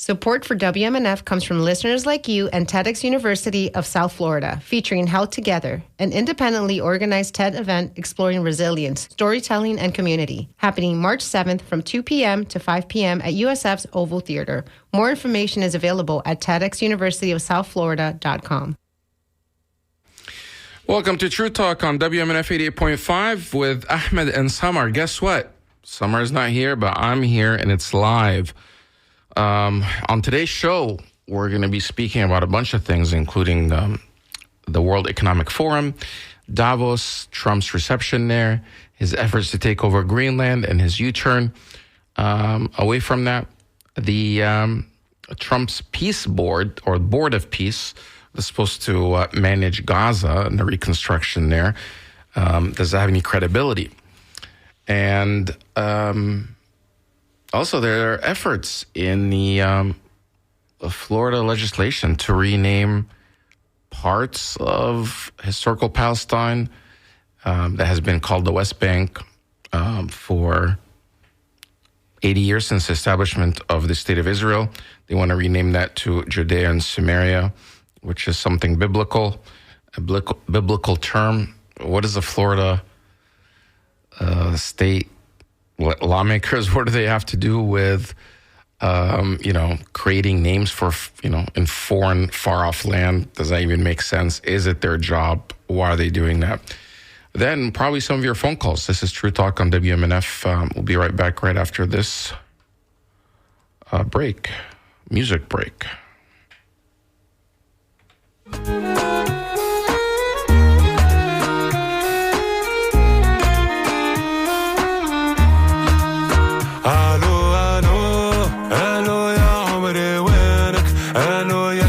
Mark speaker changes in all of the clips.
Speaker 1: Support for WMNF comes from listeners like you and TEDx University of South Florida, featuring Held Together, an independently organized TED event exploring resilience, storytelling, and community, happening March 7th from 2 p.m. to 5 p.m. at USF's Oval Theater. More information is available at TEDxUniversityofSouthFlorida.com.
Speaker 2: Welcome to True Talk on WMNF 88.5 with Ahmed and Samar. Guess what? Samar is not here, but I'm here, and it's live. On today's show, we're going to be speaking about a bunch of things, including the World Economic Forum, Davos, Trump's reception there, his efforts to take over Greenland, and his U-turn away from that. The Trump's Peace Board, or Board of Peace, is supposed to manage Gaza and the reconstruction there. Does that have any credibility? And also, there are efforts in the Florida legislation to rename parts of historical Palestine that has been called the West Bank for 80 years since the establishment of the State of Israel. They want to rename that to Judea and Samaria, which is something biblical, a biblical term. What is the Florida state lawmakers, what do they have to do with, creating names for, in foreign, far-off land? Does that even make sense? Is it their job? Why are they doing that? Then probably some of your phone calls. This is True Talk on WMNF. We'll be right back right after this music break.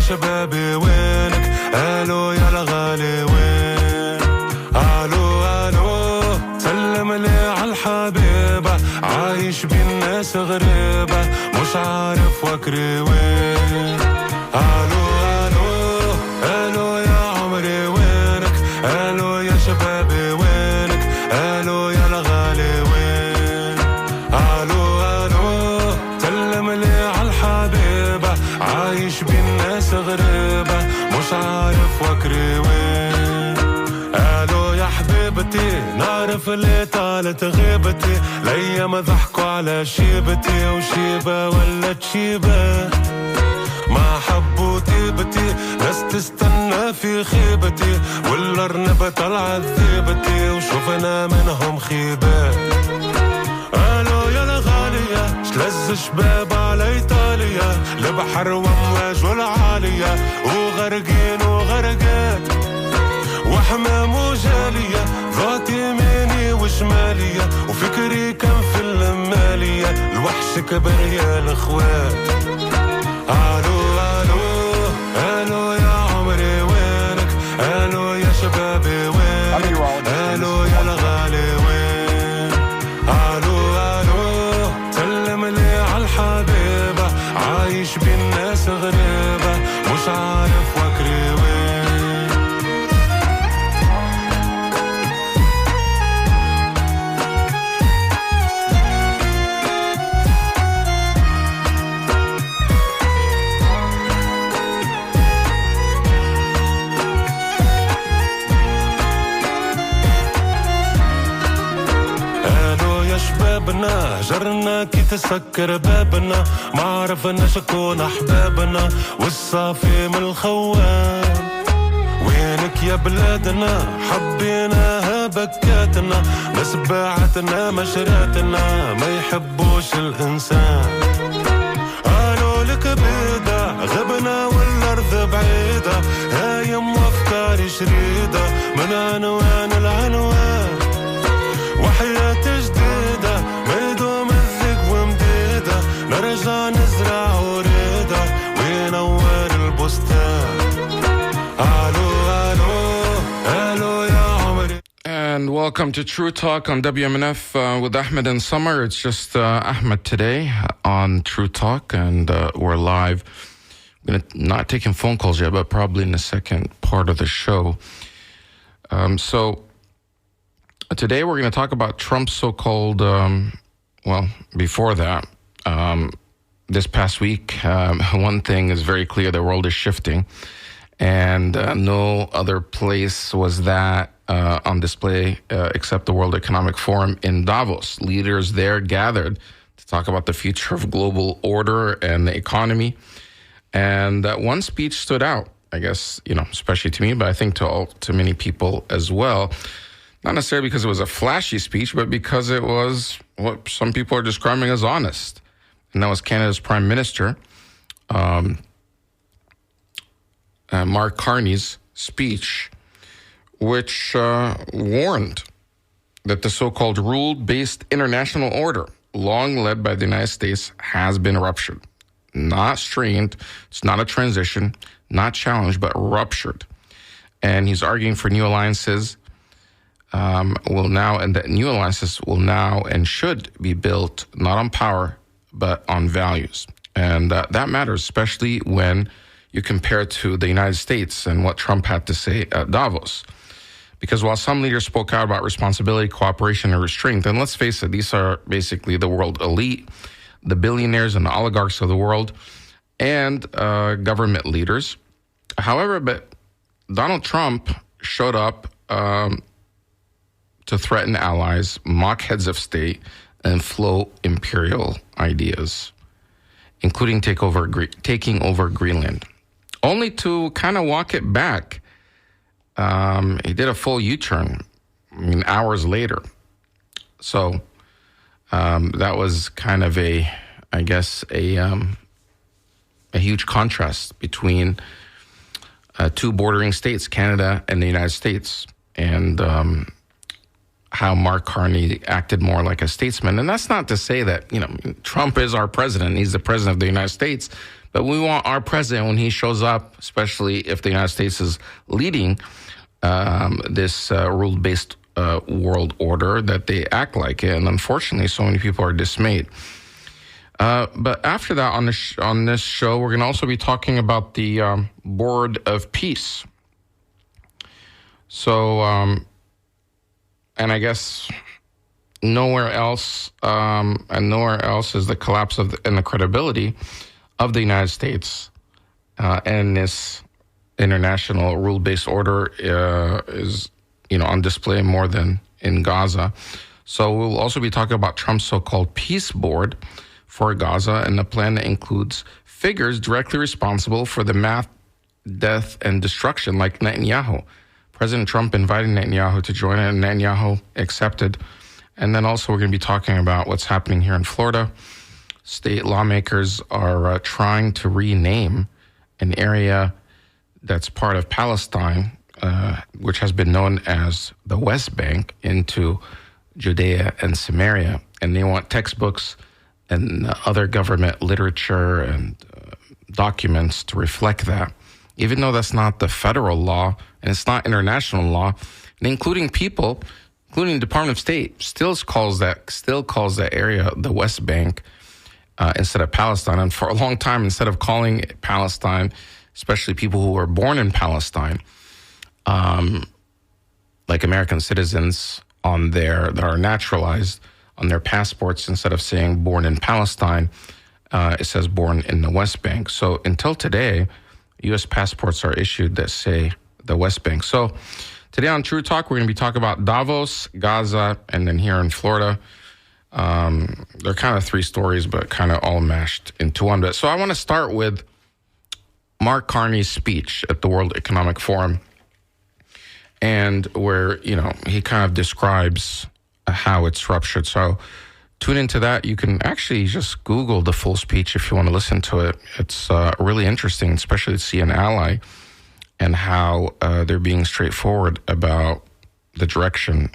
Speaker 3: شبابي وينك الو يا الغالي وين الو سلم لي عالحبيبة عايش بين ناس غريبة مش عارف وكري وين الو يا عمري وينك الو يا شبابي وينك الو يا الغالي وين الو سلم لي عالحبيبة عايش بين ناس غريبة مش عارف وكري وين قالوا يا حبيبتي نعرف اللي طالت غيبتي الأيام ضحكوا على شيبتي وشيبة ولت شيبة ما حبوا طيبتي ناس تستنى في خيبتي والأرنبة طلعت ذيبتي وشوفنا منهم خيبة قالوا يا الغالية شلز شباب على إيطاليا البحر وامواج والعالية وغرقين وغرقات وحمام وجالية ذات يميني وشمالية وفكري كان في المالية الوحش كبر يا الأخوات الو يا عمري وينك الو يا شبابي وينك الو يا الغالي وين الو سلم لي عالحبيبة عايش بين ناس غريبة مش عارف وكري وين شبابنا جرنا كي تسكر بابنا ما عرفنا شكون أحبابنا والصافي من الخوان وينك يا بلادنا حبيناها بكاتنا بس باعتنا مشراتنا ما يحبوش الإنسان قالوا لك بيدا غبنا والأرض بعيدة هايم وأفكاري شريدة من عنوان العنوان وحياة جديدة ميدوم الذق ومديدة نرجع نزرع وريدة وينور البستان الو يا عمري.
Speaker 2: And welcome to True Talk on WMNF with Ahmed and Samar. It's just Ahmed today on True Talk, and we're live. I'm going to not taking phone calls yet, but probably in the second part of the show. So today we're going to talk about Trump's so-called, before that, this past week, one thing is very clear: the world is shifting, and no other place was that on display except the World Economic Forum in Davos. Leaders there gathered to talk about the future of global order and the economy. And one speech stood out, I guess, especially to me, but I think to many people as well. Not necessarily because it was a flashy speech, but because it was what some people are describing as honest. And that was Canada's Prime Minister, Mark Carney's speech, which warned that the so-called rule-based international order, long led by the United States, has been ruptured. Not strained, it's not a transition, not challenged, but ruptured. And he's arguing for new alliances will now and should be built not on power, but on values. And that matters, especially when you compare it to the United States and what Trump had to say at Davos. Because while some leaders spoke out about responsibility, cooperation, and restraint, and let's face it, these are basically the world elite, the billionaires and the oligarchs of the world, and government leaders. However, but Donald Trump showed up to threaten allies, mock heads of state, and float imperial ideas, including taking over Greenland, only to kind of walk it back. He did a full U-turn, hours later. So that was kind of a huge contrast between two bordering states, Canada and the United States, and how Mark Carney acted more like a statesman. And that's not to say that, Trump is our president. He's the president of the United States. But we want our president, when he shows up, especially if the United States is leading this rule-based world order, that they act like it. And unfortunately, so many people are dismayed. But after that, on this show, we're going to also be talking about the Board of Peace. So, and I guess nowhere else is the collapse and the credibility of the United States and this international rule-based order is, on display more than in Gaza. So we'll also be talking about Trump's so-called peace board for Gaza and the plan that includes figures directly responsible for the mass death and destruction, like Netanyahu. President Trump invited Netanyahu to join it, and Netanyahu accepted. And then also we're going to be talking about what's happening here in Florida. State lawmakers are trying to rename an area that's part of Palestine, which has been known as the West Bank, into Judea and Samaria. And they want textbooks and other government literature and documents to reflect that, even though that's not the federal law and it's not international law. And including the Department of State, still calls that area the West Bank instead of Palestine. And for a long time, instead of calling it Palestine, especially people who were born in Palestine, like American citizens that are naturalized on their passports, instead of saying born in Palestine, it says born in the West Bank. So until today, U.S. passports are issued that say the West Bank. So today on True Talk, we're going to be talking about Davos, Gaza, and then here in Florida. They're kind of three stories, but kind of all mashed into one. But so I want to start with Mark Carney's speech at the World Economic Forum, and where, he kind of describes how it's ruptured. So tune into that. You can actually just Google the full speech if you want to listen to it. It's really interesting, especially to see an ally and how they're being straightforward about the direction,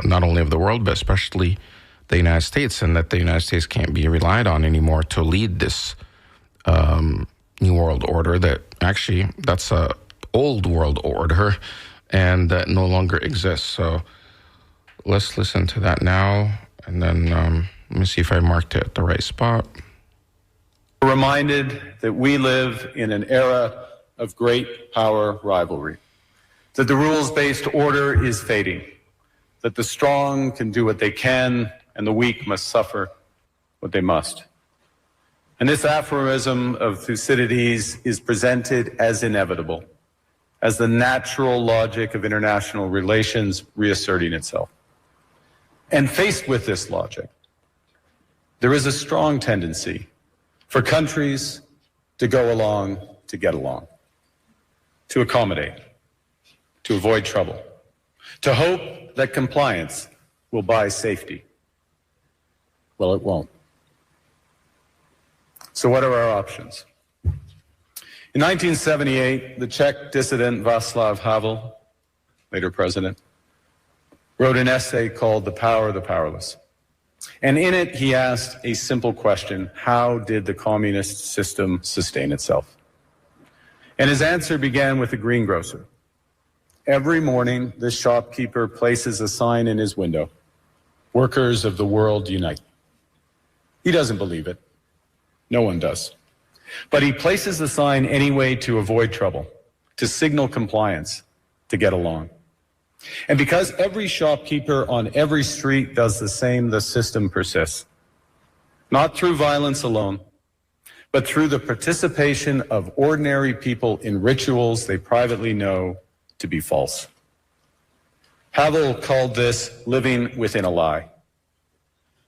Speaker 2: not only of the world, but especially the United States, and that the United States can't be relied on anymore to lead this new world order that's a old world order and that no longer exists. So let's listen to that now, and then let me see if I marked it at the right spot.
Speaker 4: We're reminded that we live in an era of great power rivalry, that the rules-based order is fading, that the strong can do what they can and the weak must suffer what they must. And this aphorism of Thucydides is presented as inevitable, as the natural logic of international relations reasserting itself. And faced with this logic, there is a strong tendency for countries to go along to get along, to accommodate, to avoid trouble, to hope that compliance will buy safety. Well, it won't. So what are our options? In 1978, the Czech dissident Václav Havel, later president, wrote an essay called The Power of the Powerless. And in it, he asked a simple question: how did the communist system sustain itself? And his answer began with a greengrocer. Every morning, this shopkeeper places a sign in his window: "Workers of the world unite." He doesn't believe it. No one does. But he places the sign anyway to avoid trouble, to signal compliance, to get along. And because every shopkeeper on every street does the same, the system persists. Not through violence alone, but through the participation of ordinary people in rituals they privately know to be false. Havel called this living within a lie.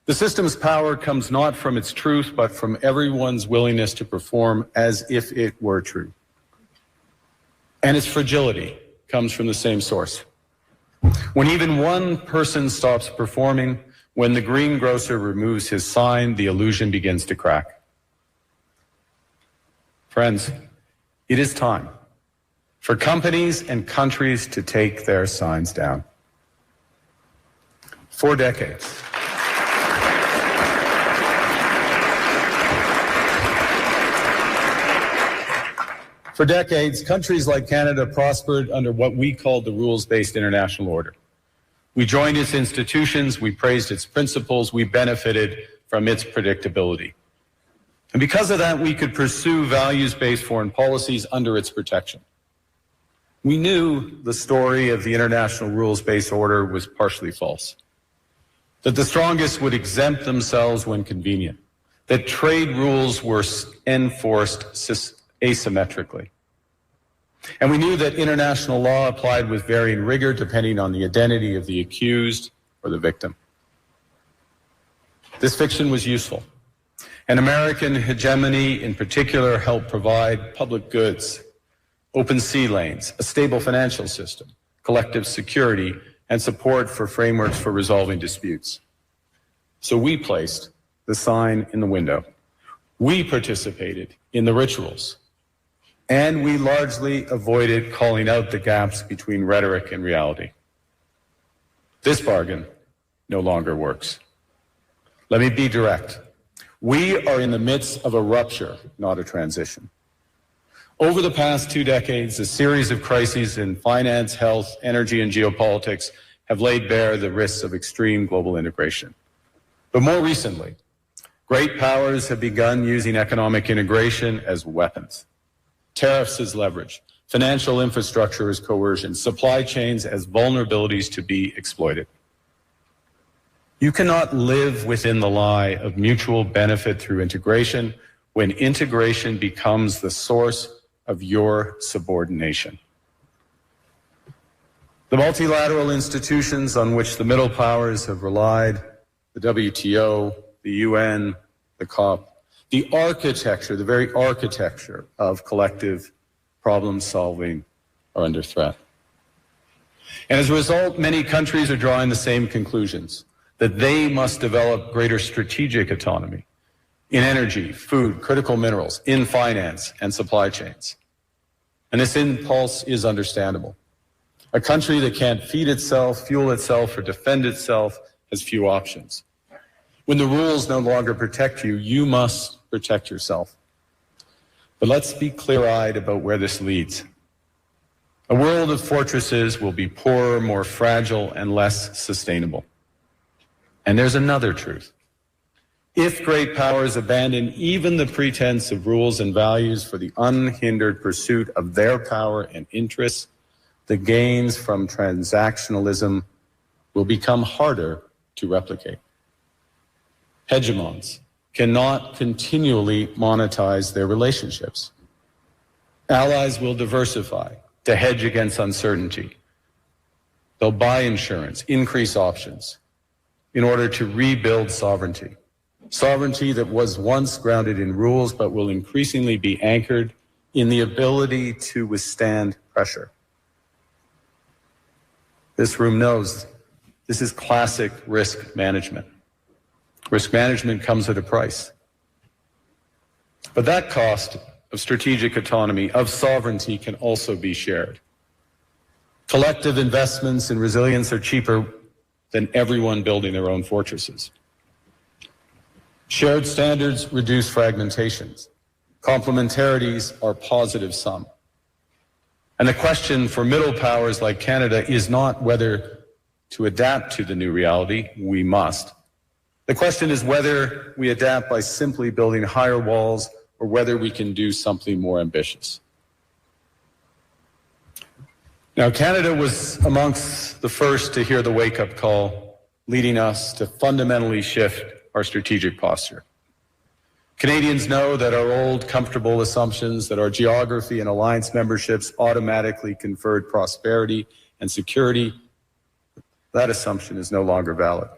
Speaker 4: The system's power comes not from its truth, but from everyone's willingness to perform as if it were true. And its fragility comes from the same source. When even one person stops performing, when the greengrocer removes his sign, the illusion begins to crack. Friends, it is time for companies and countries to take their signs down. For decades, countries like Canada prospered under what we called the rules-based international order. We joined its institutions, we praised its principles, we benefited from its predictability. And because of that, we could pursue values-based foreign policies under its protection. We knew the story of the international rules-based order was partially false, that the strongest would exempt themselves when convenient, that trade rules were enforced asymmetrically. And we knew that international law applied with varying rigor depending on the identity of the accused or the victim. This fiction was useful. And American hegemony in particular helped provide public goods, open sea lanes, a stable financial system, collective security, and support for frameworks for resolving disputes. So we placed the sign in the window. We participated in the rituals. And we largely avoided calling out the gaps between rhetoric and reality. This bargain no longer works. Let me be direct. We are in the midst of a rupture, not a transition. Over the past 2 decades, a series of crises in finance, health, energy, and geopolitics have laid bare the risks of extreme global integration. But more recently, great powers have begun using economic integration as weapons. Tariffs as leverage, financial infrastructure as coercion, supply chains as vulnerabilities to be exploited. You cannot live within the lie of mutual benefit through integration when integration becomes the source of your subordination. The multilateral institutions on which the middle powers have relied, the WTO, the UN, the COP, the architecture, the very architecture of collective problem solving are under threat. And as a result, many countries are drawing the same conclusions, that they must develop greater strategic autonomy in energy, food, critical minerals, in finance and supply chains. And this impulse is understandable. A country that can't feed itself, fuel itself, or defend itself has few options. When the rules no longer protect you, you must protect yourself. But let's be clear-eyed about where this leads. A world of fortresses will be poorer, more fragile, and less sustainable. And there's another truth. If great powers abandon even the pretense of rules and values for the unhindered pursuit of their power and interests, the gains from transactionalism will become harder to replicate. Hegemons, cannot continually monetize their relationships. Allies will diversify to hedge against uncertainty. They'll buy insurance, increase options in order to rebuild sovereignty. Sovereignty that was once grounded in rules but will increasingly be anchored in the ability to withstand pressure. This room knows this is classic risk management. Risk management comes at a price. But that cost of strategic autonomy, of sovereignty, can also be shared. Collective investments in resilience are cheaper than everyone building their own fortresses. Shared standards reduce fragmentations. Complementarities are positive sum. And the question for middle powers like Canada is not whether to adapt to the new reality. We must. The question is whether we adapt by simply building higher walls or whether we can do something more ambitious. Now, Canada was amongst the first to hear the wake-up call, leading us to fundamentally shift our strategic posture. Canadians know that our old, comfortable assumptions that our geography and alliance memberships automatically conferred prosperity and security, that assumption is no longer valid.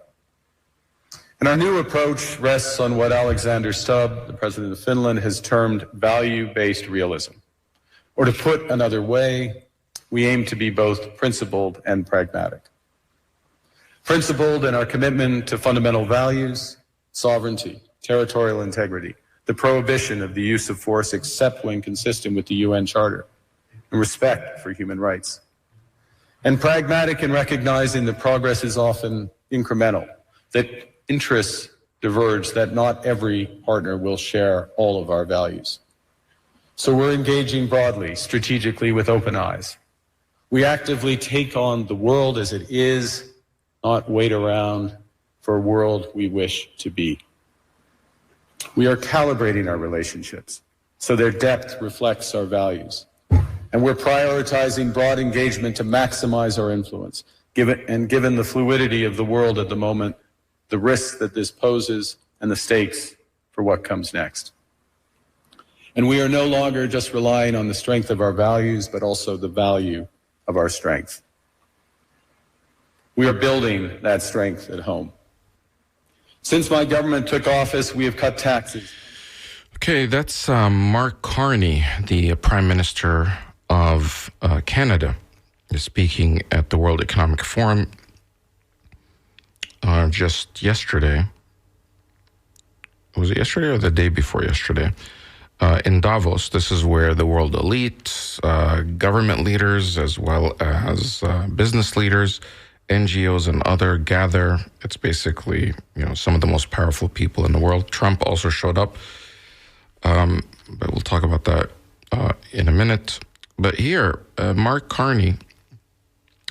Speaker 4: And our new approach rests on what Alexander Stubb, the President of Finland, has termed value-based realism. Or to put another way, we aim to be both principled and pragmatic. Principled in our commitment to fundamental values, sovereignty, territorial integrity, the prohibition of the use of force except when consistent with the UN Charter, and respect for human rights. And pragmatic in recognizing that progress is often incremental, that interests diverge, that not every partner will share all of our values. So we're engaging broadly, strategically, with open eyes. We actively take on the world as it is, not wait around for a world we wish to be. We are calibrating our relationships so their depth reflects our values. And we're prioritizing broad engagement to maximize our influence. Given the fluidity of the world at the moment, the risks that this poses, and the stakes for what comes next. And we are no longer just relying on the strength of our values, but also the value of our strength. We are building that strength at home. Since my government took office, we have cut taxes.
Speaker 2: Okay, that's Mark Carney, the Prime Minister of Canada, is speaking at the World Economic Forum just yesterday. Was it yesterday or the day before yesterday? In Davos. This is where the world elite, government leaders, as well as business leaders, NGOs, and other gather. It's basically, some of the most powerful people in the world. Trump also showed up, but we'll talk about that in a minute. But here, Mark Carney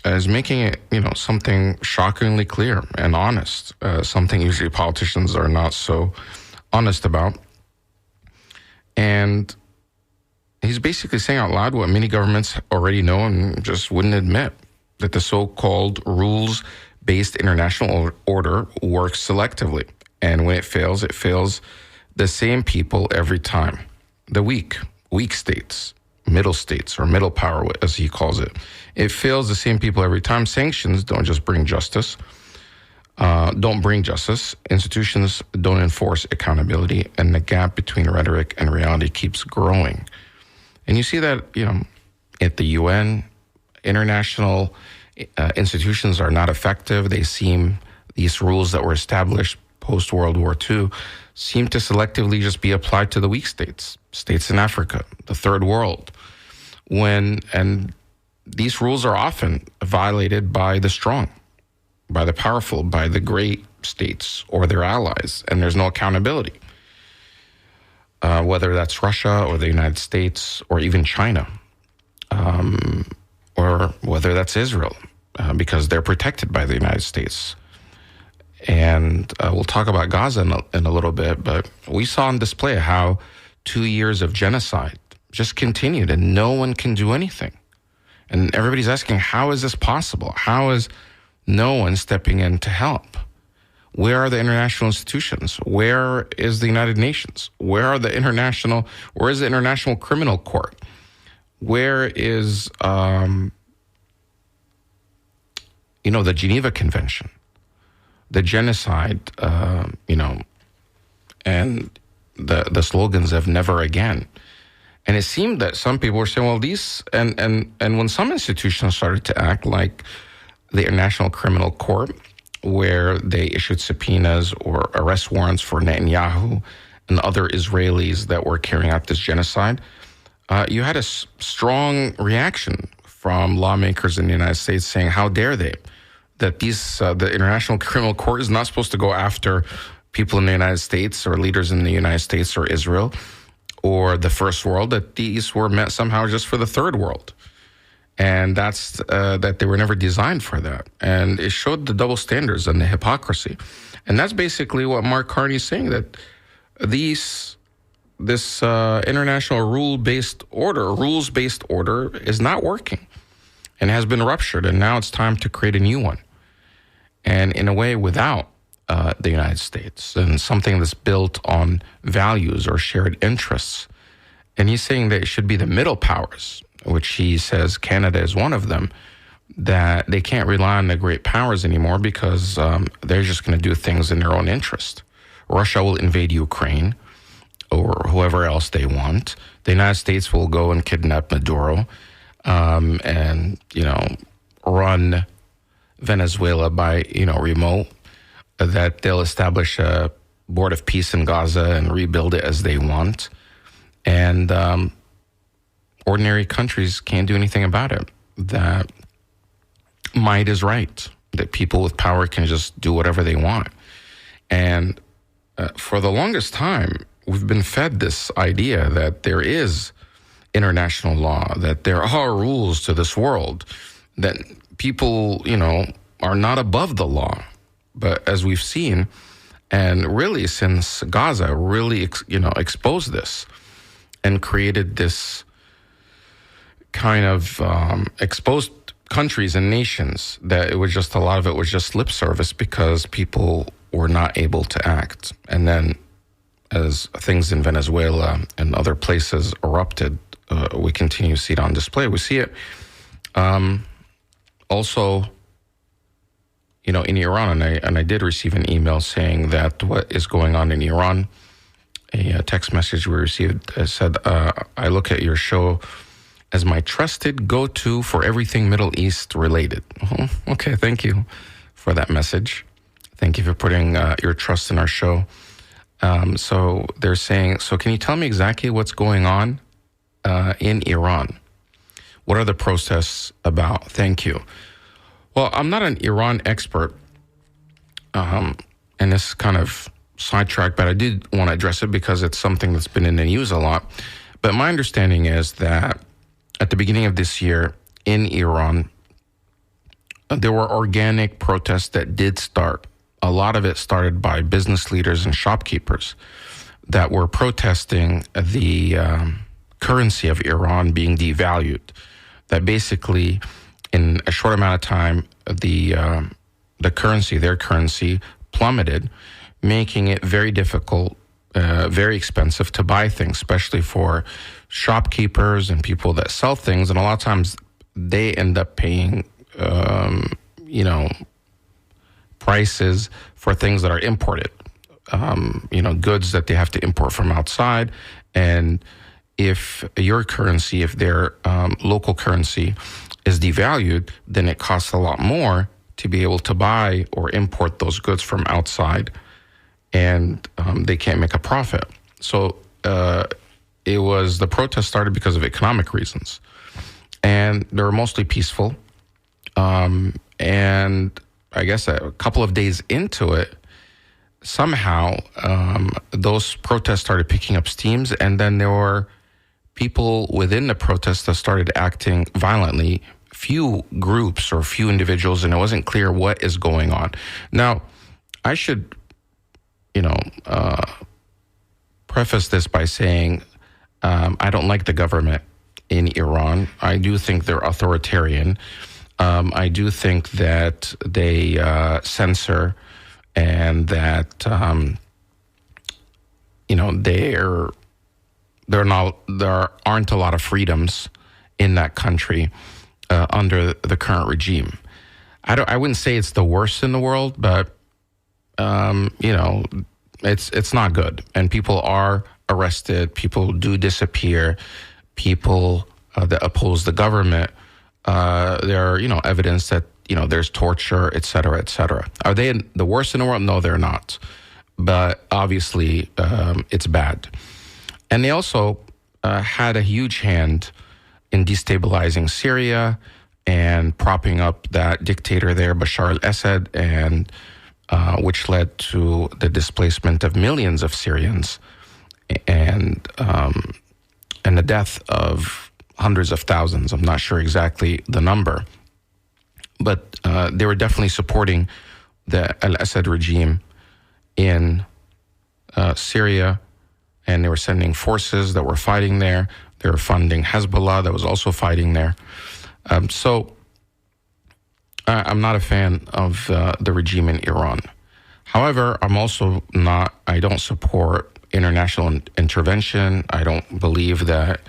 Speaker 2: is making it, something shockingly clear and honest, something usually politicians are not so honest about. And he's basically saying out loud what many governments already know and just wouldn't admit, that the so-called rules-based international order works selectively. And when it fails the same people every time. The weak states, middle states, or middle power, as he calls it. It fails the same people every time. Sanctions don't just bring justice. Don't bring justice. Institutions don't enforce accountability, and the gap between rhetoric and reality keeps growing. And you see that, at the UN, international institutions are not effective. These rules that were established post-World War II seem to selectively just be applied to the weak states in Africa, the third world. And these rules are often violated by the strong, by the powerful, by the great states or their allies, and there's no accountability. Whether that's Russia or the United States or even China, or whether that's Israel, because they're protected by the United States. And we'll talk about Gaza in a little bit, but we saw on display how 2 years of genocide just continued and no one can do anything. And everybody's asking, how is this possible? How is no one stepping in to help? Where are the international institutions? Where is the United Nations? Where is the International Criminal Court? Where is, the Geneva Convention, the genocide, and the slogans of never again. And it seemed that some people were saying, well, these, and when some institutions started to act like the International Criminal Court, where they issued subpoenas or arrest warrants for Netanyahu and other Israelis that were carrying out this genocide, you had a strong reaction from lawmakers in the United States saying, how dare they? That the International Criminal Court is not supposed to go after people in the United States or leaders in the United States or Israel or the first world, that these were meant somehow just for the third world. And that's that they were never designed for that. And it showed the double standards and the hypocrisy. And that's basically what Mark Carney is saying, that this international rules-based order is not working and has been ruptured. And now it's time to create a new one. And in a way, without the United States, and something that's built on values or shared interests. And he's saying that it should be the middle powers, which he says Canada is one of them, that they can't rely on the great powers anymore because they're just going to do things in their own interest. Russia will invade Ukraine or whoever else they want. The United States will go and kidnap Maduro and, run Venezuela by, remote, that they'll establish a board of peace in Gaza and rebuild it as they want. And ordinary countries can't do anything about it. That might is right, that people with power can just do whatever they want. And for the longest time, we've been fed this idea that there is international law, that there are rules to this world, that people, are not above the law. But as we've seen, and really since Gaza really, exposed this and created this kind of exposed countries and nations, that it was just, a lot of it was just lip service because people were not able to act. And then as things in Venezuela and other places erupted, we continue to see it on display. We see it also, in Iran, and I did receive an email saying that what is going on in Iran, a text message we received said, I look at your show as my trusted go-to for everything Middle East related. Okay, thank you for that message. Thank you for putting your trust in our show. So they're saying, so can you tell me exactly what's going on in Iran? What are the protests about? Thank you. Well, I'm not an Iran expert, and this is kind of sidetracked, but I did want to address it because it's something that's been in the news a lot. But my understanding is that at the beginning of this year in Iran, there were organic protests that did start. A lot of it started by business leaders and shopkeepers that were protesting the currency of Iran being devalued. That basically, in a short amount of time, the currency, their currency, plummeted, making it very difficult, very expensive to buy things, especially for shopkeepers and people that sell things. And a lot of times they end up paying, prices for things that are imported, goods that they have to import from outside. And if your currency, if their local currency is devalued, then it costs a lot more to be able to buy or import those goods from outside, and they can't make a profit. So the protest started because of economic reasons, and they were mostly peaceful. And I guess a couple of days into it, somehow those protests started picking up steams, and then there were people within the protests that started acting violently, few groups or few individuals, and it wasn't clear what is going on. Now, I should, preface this by saying I don't like the government in Iran. I do think they're authoritarian. I do think that they censor and that there aren't a lot of freedoms in that country under the current regime. I wouldn't say it's the worst in the world, but it's not good, and people are arrested. People do disappear. People that oppose the government. There are evidence that there's torture, et cetera, et cetera. Are they the worst in the world? No, they're not. But obviously, it's bad. And they also had a huge hand in destabilizing Syria and propping up that dictator there, Bashar al-Assad, and which led to the displacement of millions of Syrians and the death of hundreds of thousands. I'm not sure exactly the number, but they were definitely supporting the al-Assad regime in Syria, and they were sending forces that were fighting there. They were funding Hezbollah that was also fighting there. So I'm not a fan of the regime in Iran. However, I don't support international intervention. I don't believe that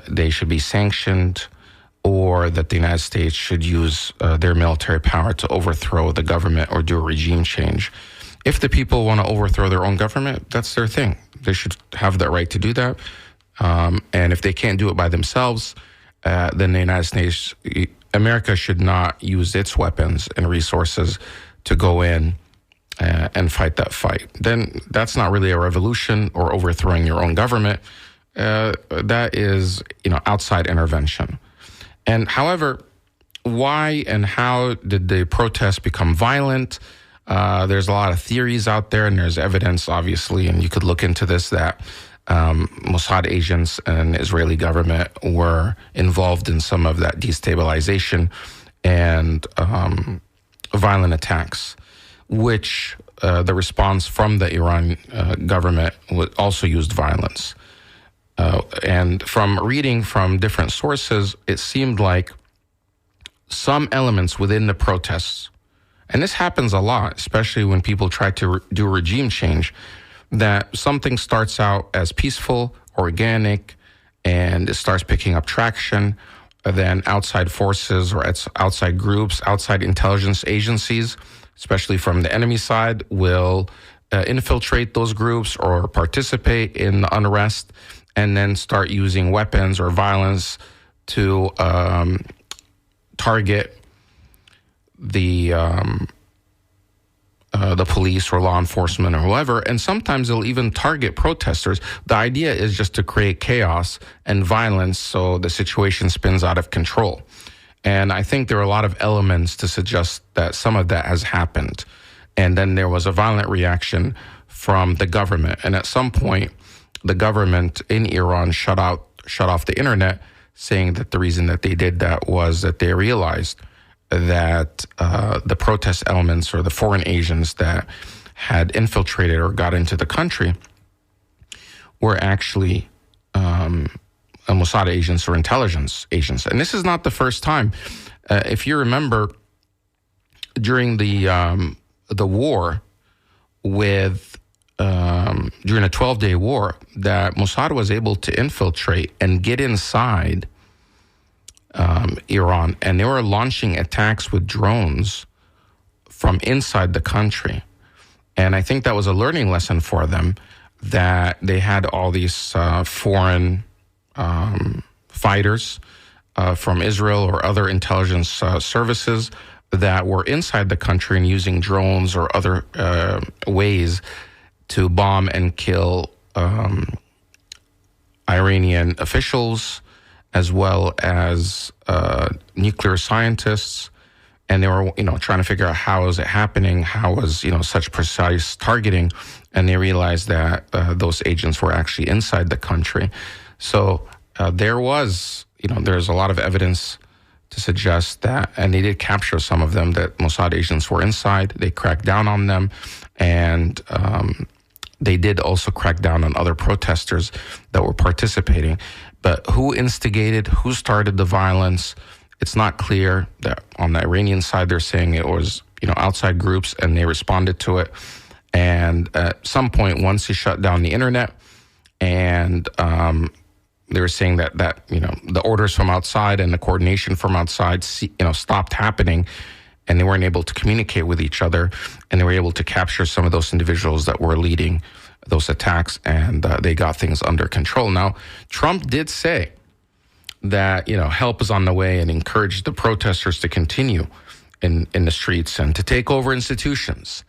Speaker 2: they should be sanctioned or that the United States should use their military power to overthrow the government or do a regime change. If the people want to overthrow their own government, that's their thing. They should have that right to do that. And if they can't do it by themselves, then the United States, America should not use its weapons and resources to go in and fight that fight. Then that's not really a revolution or overthrowing your own government. That is, outside intervention. And however, why and how did the protests become violent? There's a lot of theories out there, and there's evidence, obviously, and you could look into this, that Mossad agents and Israeli government were involved in some of that destabilization and violent attacks, which the response from the Iran government also used violence. And from reading from different sources, it seemed like some elements within the protests, and this happens a lot, especially when people try to do regime change, that something starts out as peaceful, organic, and it starts picking up traction. Then outside forces or outside groups, outside intelligence agencies, especially from the enemy side, will infiltrate those groups or participate in the unrest, and then start using weapons or violence to target the police or law enforcement or whoever, and sometimes they'll even target protesters. The idea is just to create chaos and violence so the situation spins out of control. And I think there are a lot of elements to suggest that some of that has happened. And then there was a violent reaction from the government. And at some point, the government in Iran shut off the internet, saying that the reason that they did that was that they realized that the protest elements or the foreign agents that had infiltrated or got into the country were actually Mossad agents or intelligence agents. And this is not the first time. If you remember, during the war during a 12-day war, that Mossad was able to infiltrate and get inside Iran, and they were launching attacks with drones from inside the country. And I think that was a learning lesson for them, that they had all these foreign fighters from Israel or other intelligence services that were inside the country and using drones or other ways to bomb and kill Iranian officials, as well as nuclear scientists. And they were, trying to figure out how is it happening? How was, such precise targeting? And they realized that those agents were actually inside the country. So there was, there's a lot of evidence to suggest that, and they did capture some of them, that Mossad agents were inside. They cracked down on them, and they did also crack down on other protesters that were participating. But who instigated, who started the violence? It's not clear. That on the Iranian side, they're saying it was, outside groups, and they responded to it. And at some point, once he shut down the internet, and they were saying that the orders from outside and the coordination from outside stopped happening, and they weren't able to communicate with each other, and they were able to capture some of those individuals that were leading those attacks, and they got things under control. Now, Trump did say that help is on the way, and encouraged the protesters to continue in the streets and to take over institutions,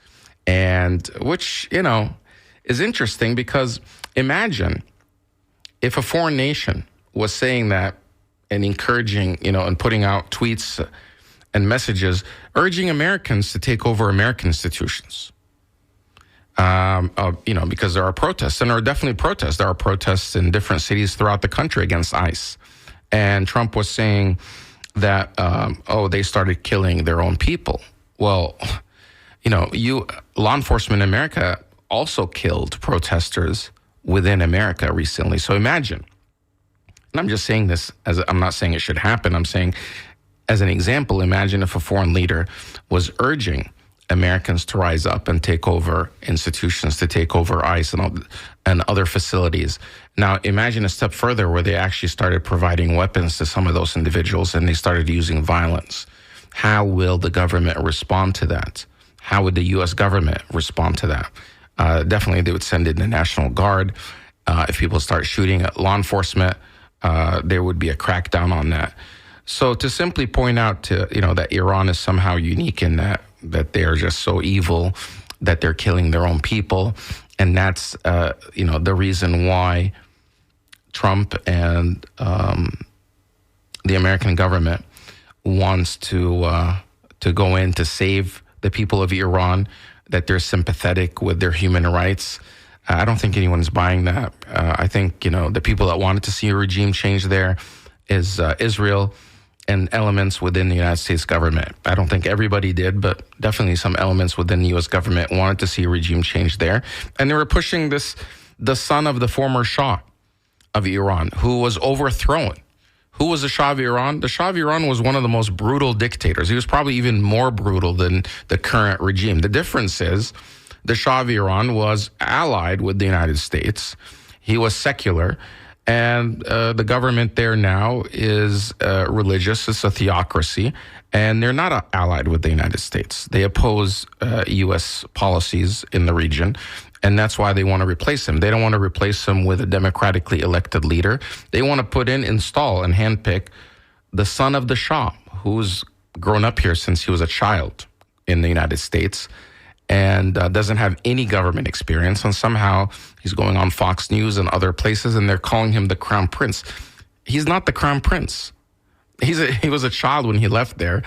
Speaker 2: and which is interesting, because imagine if a foreign nation was saying that and encouraging, and putting out tweets and messages urging Americans to take over American institutions. Because there are protests, and there are definitely protests. There are protests in different cities throughout the country against ICE. And Trump was saying that, they started killing their own people. Well, law enforcement in America also killed protesters within America recently. So imagine, and I'm just saying this I'm not saying it should happen. I'm saying, as an example, imagine if a foreign leader was urging Americans to rise up and take over institutions, to take over ICE and other facilities. Now, imagine a step further where they actually started providing weapons to some of those individuals, and they started using violence. How will the government respond to that? How would the U.S. government respond to that? Definitely, they would send in the National Guard. If people start shooting at law enforcement, there would be a crackdown on that. So to simply point out that Iran is somehow unique in that they're just so evil, that they're killing their own people, and that's the reason why Trump and the American government wants to go in to save the people of Iran, that they're sympathetic with their human rights. I don't think anyone's buying that. I think the people that wanted to see a regime change there is Israel and elements within the United States government. I don't think everybody did, but definitely some elements within the U.S. government wanted to see a regime change there. And they were pushing the son of the former Shah of Iran, who was overthrown. Who was the Shah of Iran? The Shah of Iran was one of the most brutal dictators. He was probably even more brutal than the current regime. The difference is the Shah of Iran was allied with the United States. He was secular. And the government there now is religious. It's a theocracy. And they're not allied with the United States. They oppose U.S. policies in the region. And that's why they want to replace him. They don't want to replace him with a democratically elected leader. They want to install and handpick the son of the Shah, who's grown up here since he was a child in the United States, and doesn't have any government experience. And somehow he's going on Fox News and other places, and they're calling him the Crown Prince. He's not the Crown Prince. He was a child when he left there,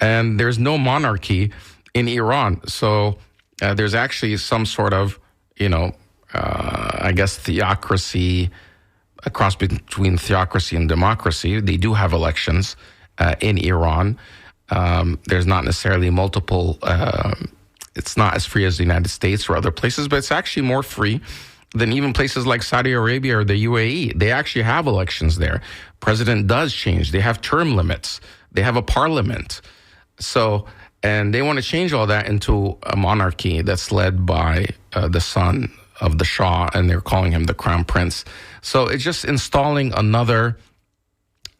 Speaker 2: and there's no monarchy in Iran. So there's actually some sort of, theocracy, a cross between theocracy and democracy. They do have elections in Iran. There's not necessarily multiple. It's not as free as the United States or other places, but it's actually more free than even places like Saudi Arabia or the UAE. They actually have elections there. President does change. They have term limits. They have a parliament. And they want to change all that into a monarchy that's led by the son of the Shah, and they're calling him the Crown Prince. So it's just installing another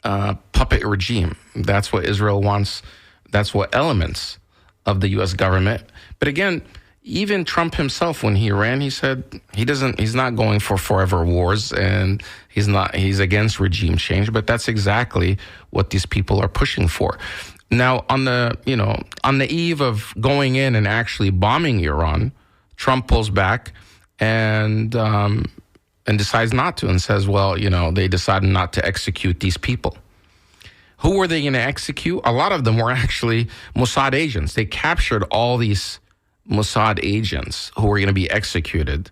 Speaker 2: puppet regime. That's what Israel wants. That's what elements of the U.S. government. But again, even Trump himself, when he ran, he said he's not going for forever wars, and he's against regime change. But that's exactly what these people are pushing for. Now, on the eve of going in and actually bombing Iran, Trump pulls back and decides not to, and says, well, they decided not to execute these people. Who were they going to execute? A lot of them were actually Mossad agents. They captured all these Mossad agents who were going to be executed.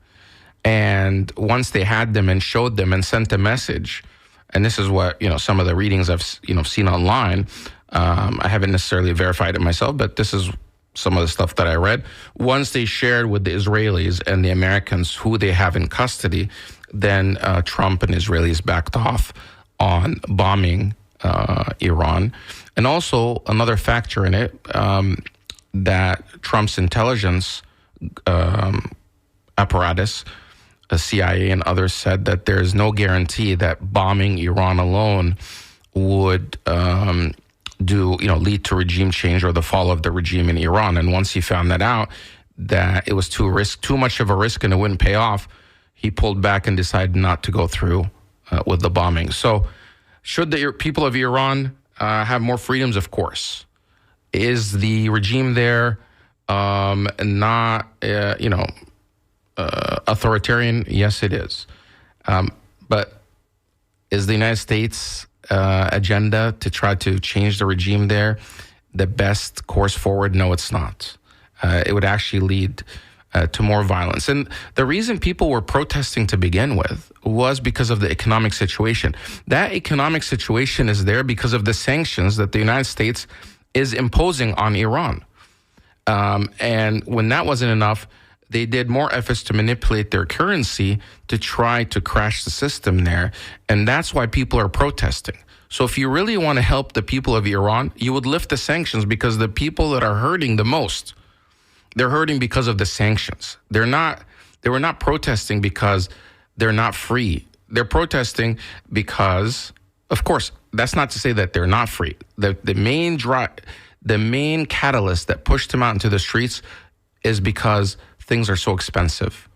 Speaker 2: And once they had them and showed them and sent a message, and this is what, some of the readings I've, seen online, I haven't necessarily verified it myself, but this is some of the stuff that I read. Once they shared with the Israelis and the Americans who they have in custody, then Trump and Israelis backed off on bombing Iran. And also another factor in it, that Trump's intelligence apparatus, the CIA and others, said that there is no guarantee that bombing Iran alone would lead to regime change or the fall of the regime in Iran. And once he found that out, that it was too much of a risk and it wouldn't pay off, he pulled back and decided not to go through with the bombing. So should the people of Iran have more freedoms? Of course. Is the regime there not, authoritarian? Yes, it is. But is the United States agenda to try to change the regime there the best course forward? No, it's not. It would actually lead to more violence. And the reason people were protesting to begin with was because of the economic situation. That economic situation is there because of the sanctions that the United States is imposing on Iran. And when that wasn't enough, they did more efforts to manipulate their currency to try to crash the system there. And that's why people are protesting. So if you really want to help the people of Iran, you would lift the sanctions, because the people that are hurting the most, they're hurting because of the sanctions. They were not protesting because they're not free. They're protesting because, of course, that's not to say that they're not free. The main catalyst that pushed them out into the streets is because things are so expensive,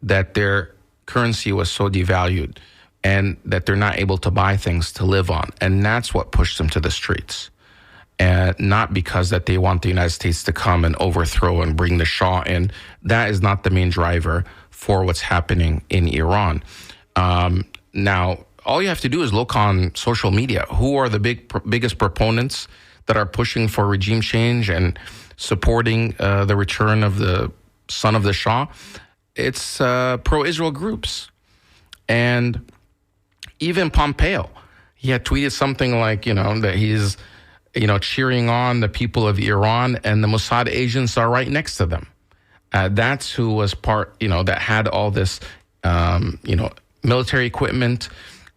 Speaker 2: that their currency was so devalued, and that they're not able to buy things to live on. And that's what pushed them to the streets. And not because that they want the United States to come and overthrow and bring the Shah in. That is not the main driver for what's happening in Iran. Now, all you have to do is look on social media. Who are the biggest proponents that are pushing for regime change and supporting the return of the son of the Shah? It's pro-Israel groups. And even Pompeo, he had tweeted something like, that he's, cheering on the people of Iran, and the Mossad agents are right next to them. That's who was part, that had all this, military equipment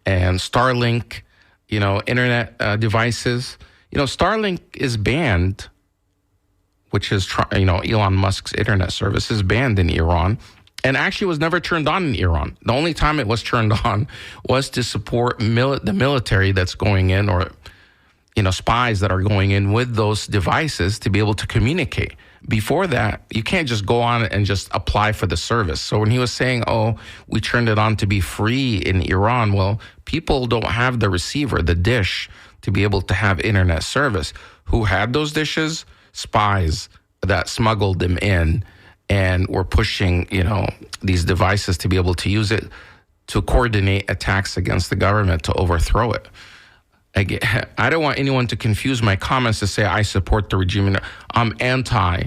Speaker 2: and Starlink, internet devices. Starlink is banned, which is, Elon Musk's internet service is banned in Iran, and actually was never turned on in Iran. The only time it was turned on was to support the military that's going in, or spies that are going in with those devices to be able to communicate. Before that, you can't just go on and just apply for the service. So when he was saying, we turned it on to be free in Iran, well, people don't have the receiver, the dish, to be able to have internet service. Who had those dishes? Spies that smuggled them in and were pushing, these devices to be able to use it to coordinate attacks against the government, to overthrow it. Again, I don't want anyone to confuse my comments to say I support the regime. I'm anti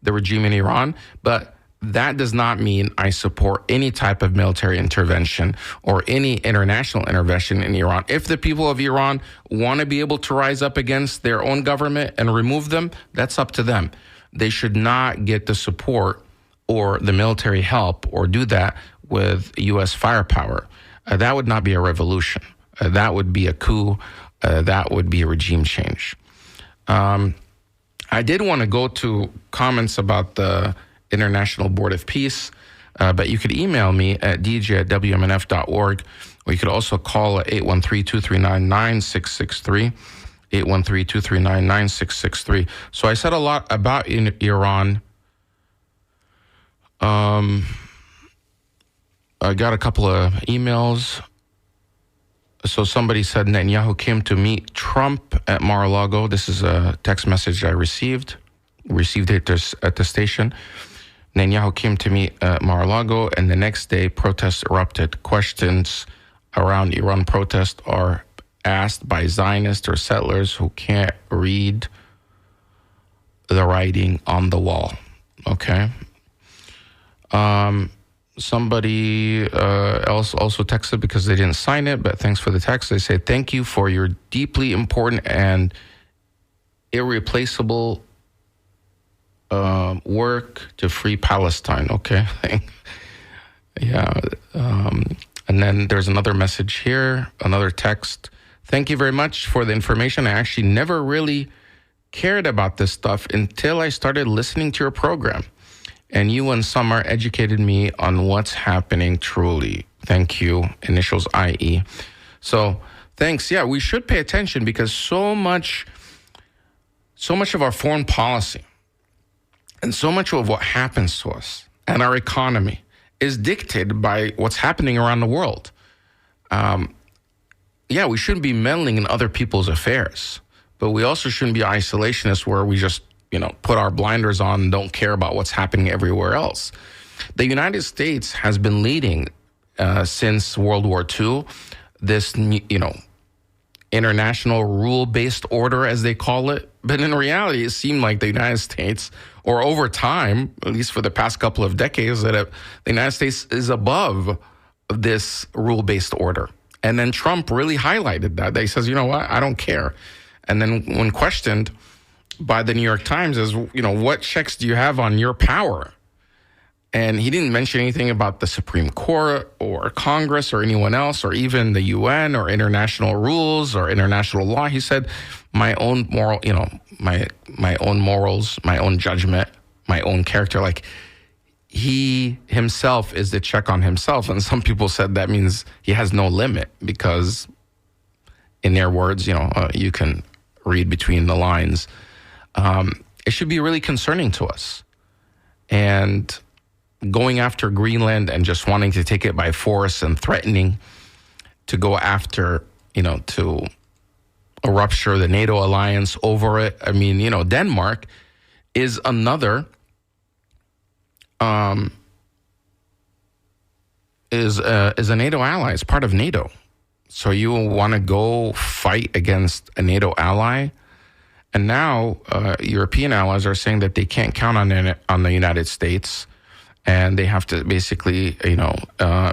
Speaker 2: the regime in Iran, but that does not mean I support any type of military intervention or any international intervention in Iran. If the people of Iran want to be able to rise up against their own government and remove them, that's up to them. They should not get the support or the military help or do that with U.S. firepower. That would not be a revolution. That would be a coup. That would be a regime change. I did want to go to comments about the International Board of Peace, but you could email me at dj@wmnf.org, or you could also call at 813-239-9663, 813-239-9663. So I said a lot about Iran. I got a couple of emails. So somebody said Netanyahu came to meet Trump at Mar-a-Lago. This is a text message I received it at the station. Netanyahu came to meet at Mar-a-Lago, and the next day protests erupted. Questions around Iran protest are asked by Zionists or settlers who can't read the writing on the wall. Okay. Somebody else also texted because they didn't sign it, but thanks for the text. They say, thank you for your deeply important and irreplaceable work to free Palestine. Okay. Yeah. And then there's another message here, another text. Thank you very much for the information. I actually never really cared about this stuff until I started listening to your program. And you and Samar educated me on what's happening truly. Thank you. Initials IE. So thanks. Yeah, we should pay attention because so much of our foreign policy and so much of what happens to us and our economy is dictated by what's happening around the world. Yeah, we shouldn't be meddling in other people's affairs, but we also shouldn't be isolationists where we just put our blinders on and don't care about what's happening everywhere else. The United States has been leading since World War II, this, international rule-based order, as they call it. But in reality, it seemed like the United States, or over time, at least for the past couple of decades, that the United States is above this rule-based order. And then Trump really highlighted that. He says, you know what, I don't care. And then when questioned by the New York Times as, what checks do you have on your power? And he didn't mention anything about the Supreme Court or Congress or anyone else or even the UN or international rules or international law. He said, my own moral, my own morals, my own judgment, my own character. Like he himself is the check on himself. And some people said that means he has no limit because in their words, you can read between the lines. It should be really concerning to us. And going after Greenland and just wanting to take it by force and threatening to go after, to rupture the NATO alliance over it. I mean, Denmark is another, is a NATO ally. It's part of NATO. So you want to go fight against a NATO ally? And now European allies are saying that they can't count on the United States, and they have to basically,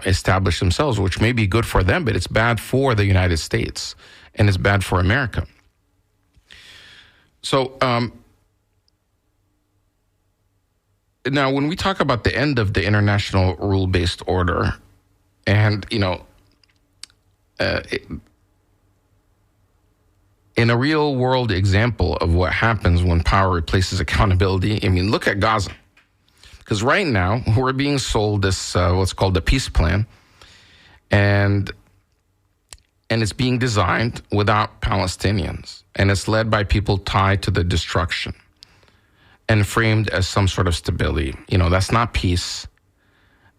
Speaker 2: establish themselves, which may be good for them, but it's bad for the United States, and it's bad for America. So now, when we talk about the end of the international rule-based order, and in a real-world example of what happens when power replaces accountability, I mean, look at Gaza. Because right now, we're being sold this, what's called the peace plan, and it's being designed without Palestinians, and it's led by people tied to the destruction and framed as some sort of stability. That's not peace,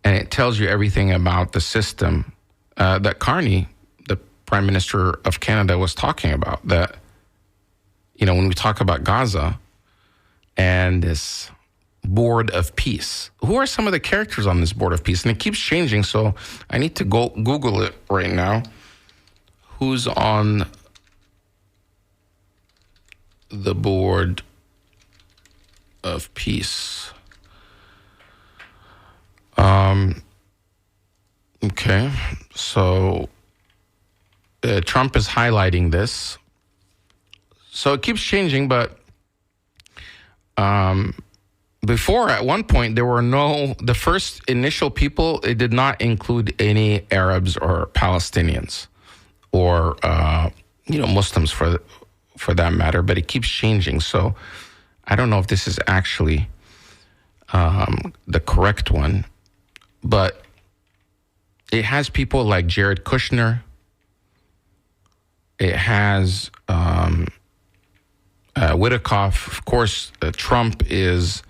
Speaker 2: and it tells you everything about the system that Carney, the Prime Minister of Canada, was talking about. That, when we talk about Gaza and this board of peace, who are some of the characters on this board of peace? And it keeps changing, so I need to go Google it right now. Who's on the board of peace? Okay, so Trump is highlighting this. So it keeps changing, but before, at one point, the first initial people, it did not include any Arabs or Palestinians or, Muslims for that matter, but it keeps changing. So I don't know if this is actually the correct one, but it has people like Jared Kushner. It has Witkoff. Of course, Trump is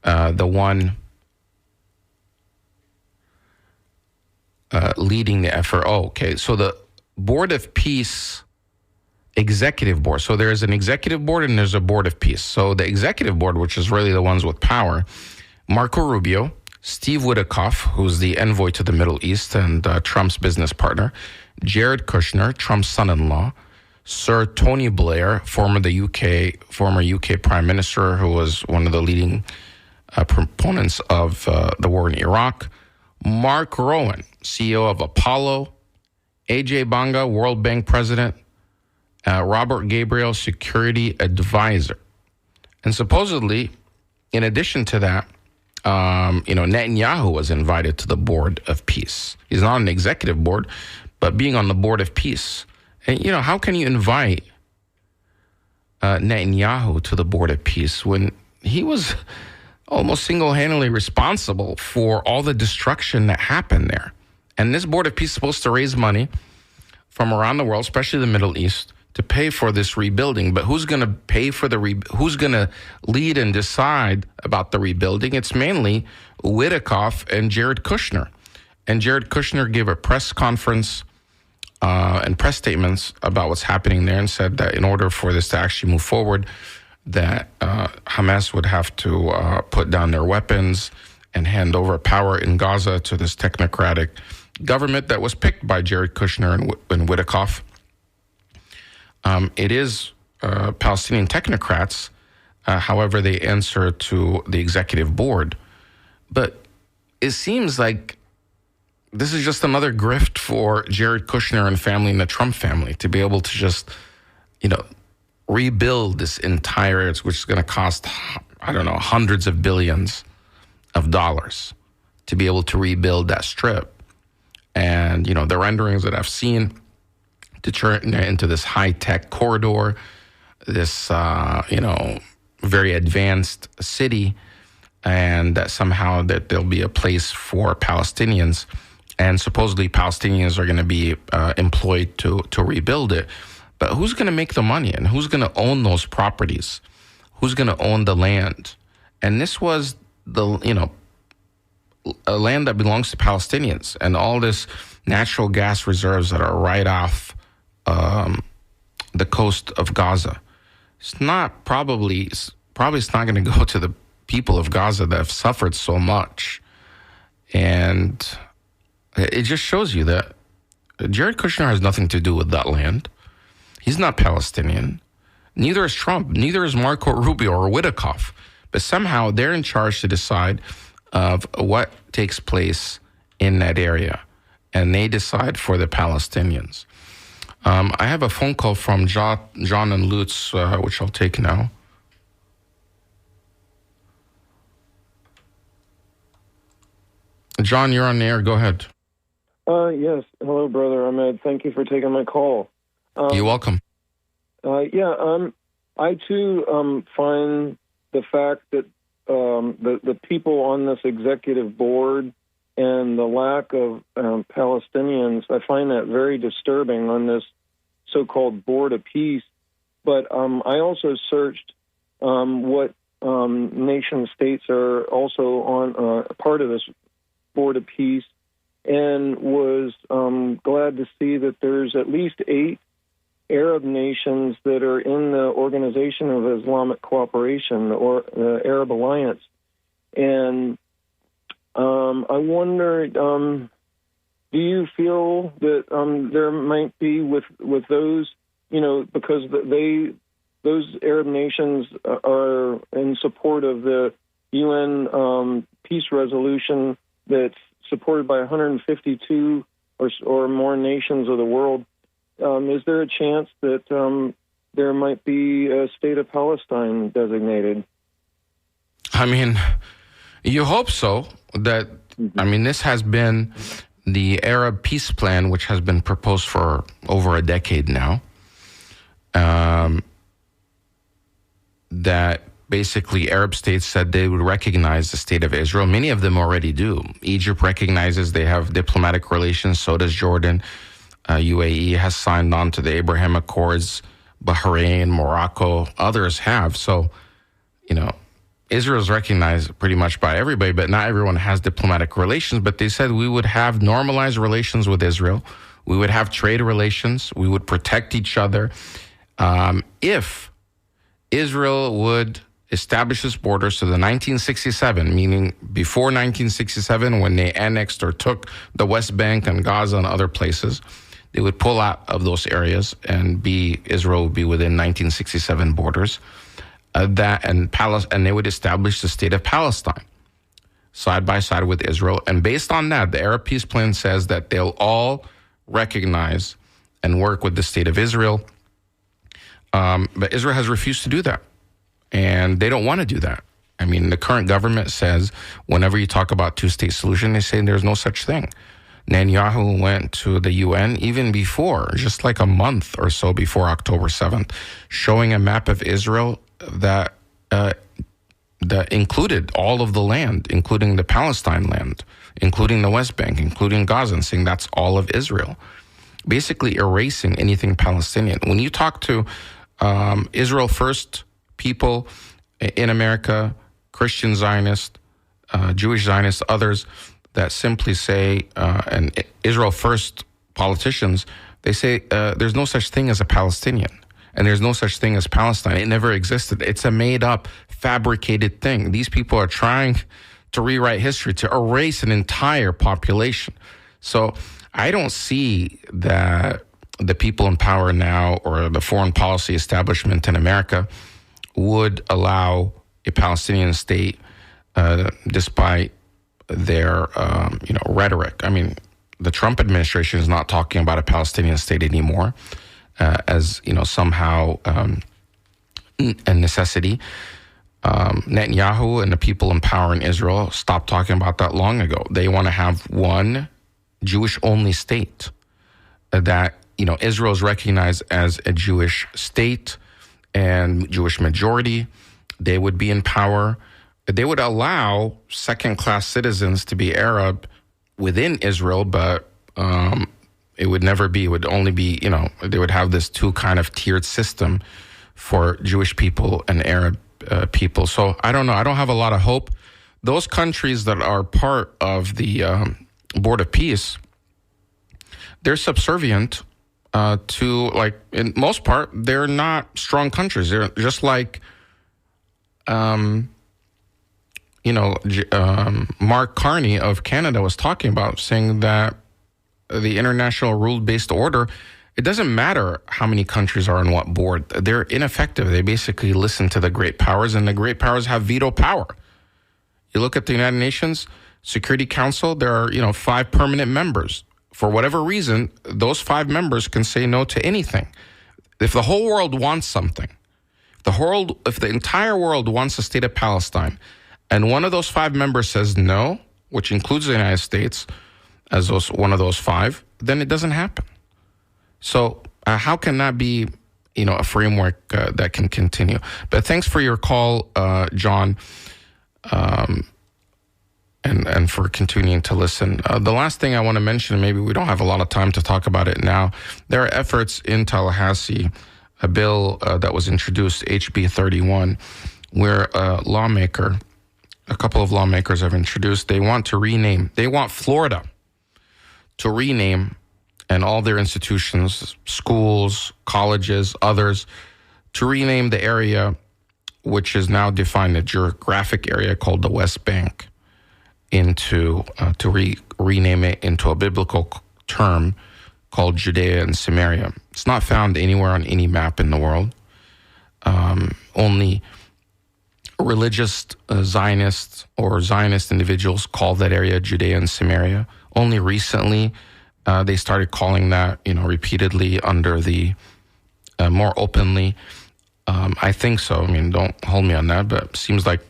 Speaker 2: the one leading the effort. Oh, okay. So the Board of Peace Executive Board. So there's an executive board and there's a Board of Peace. So the executive board, which is really the ones with power, Marco Rubio, Steve Witkoff, who's the envoy to the Middle East and Trump's business partner, Jared Kushner, Trump's son-in-law, Sir Tony Blair, former UK Prime Minister, who was one of the leading proponents of the war in Iraq, Mark Rowan, CEO of Apollo, AJ Banga, World Bank President, Robert Gabriel, Security Advisor. And supposedly, in addition to that, Netanyahu was invited to the Board of Peace. He's not on the executive board, but being on the Board of Peace. And, how can you invite Netanyahu to the board of peace when he was almost single-handedly responsible for all the destruction that happened there. And this board of peace is supposed to raise money from around the world, especially the Middle East, to pay for this rebuilding. But who's going to pay for who's going to lead and decide about the rebuilding? It's mainly Witkoff and Jared Kushner. And Jared Kushner gave a press conference and press statements about what's happening there and said that in order for this to actually move forward, that Hamas would have to put down their weapons and hand over power in Gaza to this technocratic government that was picked by Jared Kushner and Witkoff. It is Palestinian technocrats, however, they answer to the executive board. But it seems like this is just another grift for Jared Kushner and family and the Trump family to be able to just, rebuild this entire, which is going to cost, hundreds of billions of dollars to be able to rebuild that strip. And, the renderings that I've seen to turn it into this high-tech corridor, this, very advanced city, and that somehow that there'll be a place for Palestinians, and supposedly Palestinians are going to be employed to rebuild it. But who's going to make the money, and who's going to own those properties? Who's going to own the land? And this was a land that belongs to Palestinians, and all this natural gas reserves that are right off the coast of Gaza. It's probably it's not going to go to the people of Gaza that have suffered so much. And it just shows you that Jared Kushner has nothing to do with that land. He's not Palestinian. Neither is Trump. Neither is Marco Rubio or Witkoff. But somehow they're in charge to decide of what takes place in that area. And they decide for the Palestinians. I have a phone call from John and Lutz, which I'll take now. John, you're on the air. Go ahead.
Speaker 5: Yes. Hello, Brother Ahmed. Thank you for taking my call.
Speaker 2: You're welcome.
Speaker 5: I too find the fact that the people on this executive board and the lack of Palestinians, I find that very disturbing on this so-called board of peace. But I also searched what nation states are also on part of this board of peace, and was glad to see that there's at least 8 Arab nations that are in the Organization of Islamic Cooperation, or the Arab Alliance. And I wonder, do you feel that there might be with those, because those Arab nations are in support of the UN peace resolution that's supported by 152 or more nations of the world? Is there a chance that there might be a state of Palestine designated?
Speaker 2: I mean, you hope so. This has been the Arab peace plan, which has been proposed for over a decade now. That basically Arab states said they would recognize the state of Israel. Many of them already do. Egypt recognizes they have diplomatic relations. So does Jordan. UAE has signed on to the Abraham Accords. Bahrain, Morocco, others have. So, Israel is recognized pretty much by everybody, but not everyone has diplomatic relations. But they said we would have normalized relations with Israel. We would have trade relations. We would protect each other. If Israel would establish its borders to the 1967, meaning before 1967, when they annexed or took the West Bank and Gaza and other places, they would pull out of those areas and Israel would be within 1967 borders. And they would establish the state of Palestine side by side with Israel. And based on that, the Arab peace plan says that they'll all recognize and work with the state of Israel. But Israel has refused to do that. And they don't want to do that. I mean, the current government says whenever you talk about two-state solution, they say there's no such thing. Netanyahu went to the UN even before, just like a month or so before October 7th, showing a map of Israel that included all of the land, including the Palestine land, including the West Bank, including Gaza, and saying that's all of Israel, basically erasing anything Palestinian. When you talk to Israel First people in America, Christian Zionists, Jewish Zionists, others that simply say, and Israel First politicians, they say there's no such thing as a Palestinian and there's no such thing as Palestine. It never existed. It's a made-up, fabricated thing. These people are trying to rewrite history, to erase an entire population. So I don't see that the people in power now or the foreign policy establishment in America would allow a Palestinian state despite their rhetoric. I mean, the Trump administration is not talking about a Palestinian state anymore as somehow a necessity. Netanyahu and the people in power in Israel stopped talking about that long ago. They want to have one Jewish-only state that, Israel is recognized as a Jewish state and Jewish majority. They would be in power. They would allow second-class citizens to be Arab within Israel, but it would never be. It would only be, they would have this two kind of tiered system for Jewish people and Arab people. So I don't know. I don't have a lot of hope. Those countries that are part of the Board of Peace, they're subservient to, like, in most part, they're not strong countries. They're just like, Mark Carney of Canada was talking about, saying that the international rule-based order, it doesn't matter how many countries are on what board. They're ineffective. They basically listen to the great powers, and the great powers have veto power. You look at the United Nations Security Council, there are, 5 permanent members. For whatever reason, those 5 members can say no to anything. If the whole world wants something, if the entire world wants a state of Palestine, and one of those 5 members says no, which includes the United States as one of those 5, then it doesn't happen. So how can that be, a framework that can continue? But thanks for your call, John, and for continuing to listen. The last thing I want to mention, maybe we don't have a lot of time to talk about it now, there are efforts in Tallahassee, a bill that was introduced, HB 31, where a couple of lawmakers have introduced, they want Florida to rename, and all their institutions, schools, colleges, others, to rename the area, which is now defined a geographic area called the West Bank, rename it into a biblical term called Judea and Samaria. It's not found anywhere on any map in the world. Only religious Zionists or Zionist individuals call that area Judea and Samaria. Only recently, they started calling that, repeatedly under the, more openly. I think so. I mean, don't hold me on that, but it seems like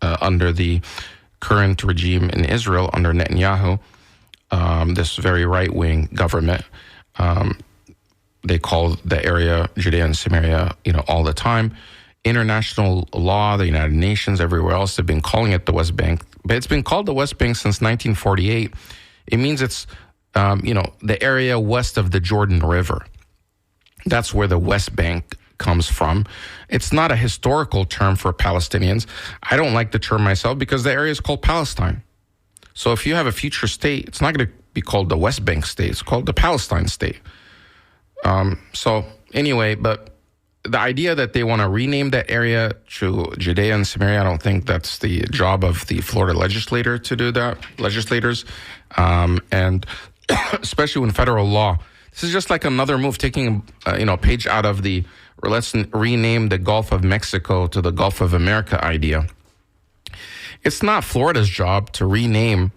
Speaker 2: under the current regime in Israel, under Netanyahu, this very right-wing government, they call the area Judea and Samaria, all the time. International law, the United Nations, everywhere else have been calling it the West Bank, but it's been called the West Bank since 1948. It means it's, the area west of the Jordan River. That's where the West Bank comes from. It's not a historical term for Palestinians. I don't like the term myself because the area is called Palestine. So if you have a future state, it's not going to be called the West Bank state. It's called the Palestine state. So anyway, but the idea that they want to rename that area to Judea and Samaria, I don't think that's the job of the Florida legislators. And especially when federal law, this is just like another move, taking a page out of the, or let's rename the Gulf of Mexico to the Gulf of America idea. It's not Florida's job to rename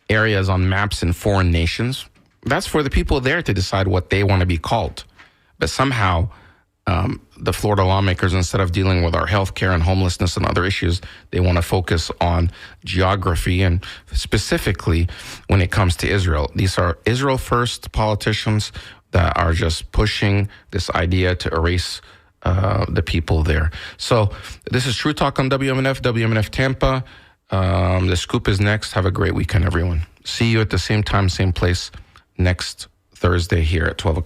Speaker 2: areas on maps in foreign nations. That's for the people there to decide what they want to be called. But somehow the Florida lawmakers, instead of dealing with our health care and homelessness and other issues, they want to focus on geography, and specifically when it comes to Israel. These are Israel first politicians that are just pushing this idea to erase the people there. So this is True Talk on WMNF Tampa. The Scoop is next. Have a great weekend, everyone. See you at the same time, same place next Thursday here at 12 o'clock.